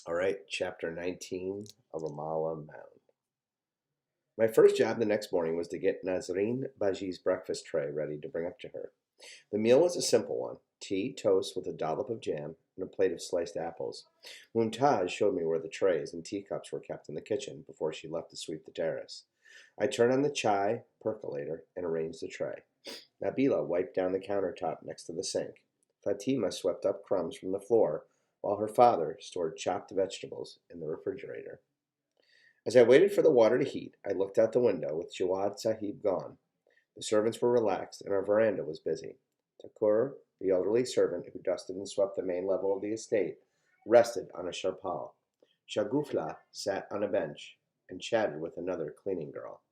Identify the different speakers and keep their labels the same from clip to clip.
Speaker 1: All right, chapter 19 of Amal Unbound. My first job the next morning was to get Nazreen Baji's breakfast tray ready to bring up to her. The meal was a simple one: tea, toast with a dollop of jam, and a plate of sliced apples. Mumtaz showed me where the trays and teacups were kept in the kitchen before she left to sweep the terrace. I turned on the chai percolator and arranged the tray. Nabila wiped down the countertop next to the sink. Fatima swept up crumbs from the floor, while her father stored chopped vegetables in the refrigerator. As I waited for the water to heat, I looked out the window with Jawad Sahib gone. The servants were relaxed, and our veranda was busy. Takur, the elderly servant who dusted and swept the main level of the estate, rested on a charpal. Shagufla sat on a bench and chatted with another cleaning girl.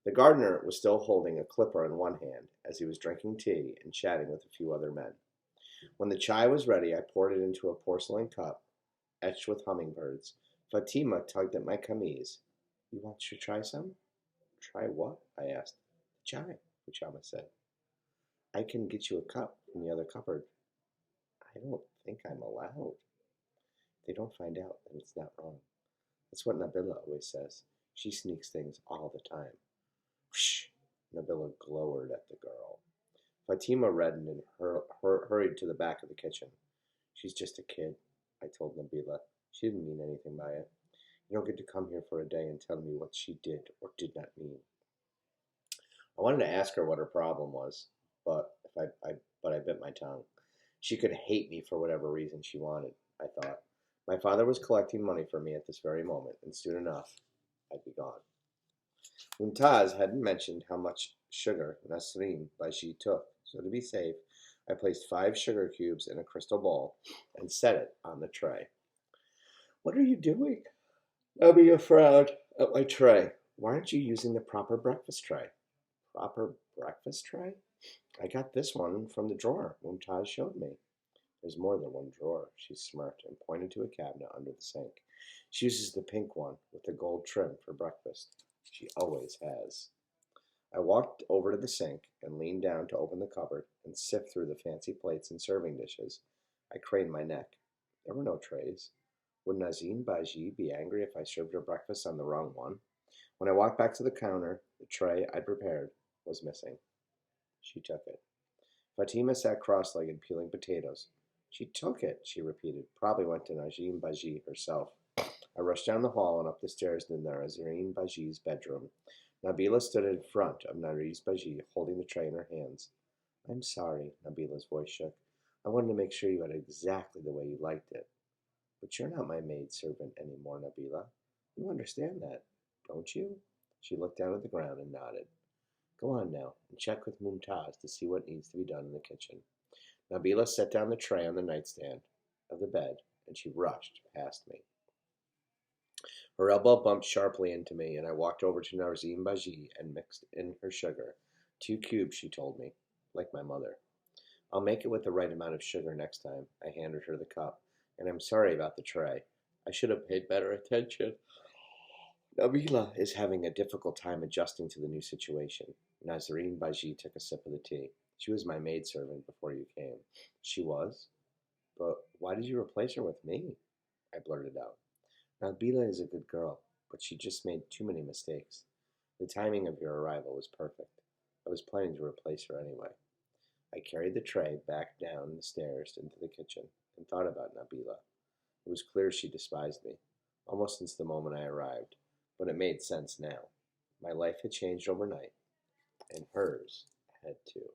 Speaker 1: The gardener was still holding a clipper in one hand as he was drinking tea and chatting with a few other men. When the chai was ready, I poured it into a porcelain cup etched with hummingbirds. Fatima tugged at my camise. You want to try some? Try what? I asked. Chai, Pujama said. I can get you a cup from the other cupboard. I don't think I'm allowed. They don't find out that it's not wrong. That's what Nabila always says. She sneaks things all the time. Whoosh! Nabila glowered at the girl. Fatima reddened and hurried to the back of the kitchen. She's just a kid, I told Nabila. She didn't mean anything by it. You don't get to come here for a day and tell me what she did or did not mean. I wanted to ask her what her problem was, but I bit my tongue. She could hate me for whatever reason she wanted, I thought. My father was collecting money for me at this very moment, and soon enough, I'd be gone. Mumtaz hadn't mentioned how much sugar Nasreen Baji took, so to be safe, I placed 5 sugar cubes in a crystal bowl and set it on the tray. What are you doing? Abia frowned at my tray. Why aren't you using the proper breakfast tray? Proper breakfast tray? I got this one from the drawer Mumtaz showed me. There's more than one drawer, she smirked and pointed to a cabinet under the sink. She uses the pink one with the gold trim for breakfast. She always has. I walked over to the sink and leaned down to open the cupboard and sift through the fancy plates and serving dishes. I craned my neck. There were no trays. Would Nazim Baji be angry if I served her breakfast on the wrong one? When I walked back to the counter, the tray I'd prepared was missing. She took it. Fatima sat cross-legged peeling potatoes. She took it, she repeated. Probably went to Nazim Baji herself. I rushed down the hall and up the stairs to Nazreen Baji's bedroom. Nabila stood in front of Nazreen Baji, holding the tray in her hands. I'm sorry, Nabila's voice shook. I wanted to make sure you had it exactly the way you liked it. But you're not my maidservant anymore, Nabila. You understand that, don't you? She looked down at the ground and nodded. Go on now and check with Mumtaz to see what needs to be done in the kitchen. Nabila set down the tray on the nightstand of the bed, and she rushed past me. Her elbow bumped sharply into me, and I walked over to Narzim Baji and mixed in her sugar. 2 cubes, she told me, like my mother. I'll make it with the right amount of sugar next time. I handed her the cup, and I'm sorry about the tray. I should have paid better attention. Nabila is having a difficult time adjusting to the new situation. Nazreen Baji took a sip of the tea. She was my maidservant before you came. She was? But why did you replace her with me? I blurted out. Nabila is a good girl, but she just made too many mistakes. The timing of your arrival was perfect. I was planning to replace her anyway. I carried the tray back down the stairs into the kitchen and thought about Nabila. It was clear she despised me, almost since the moment I arrived, but it made sense now. My life had changed overnight, and hers had too.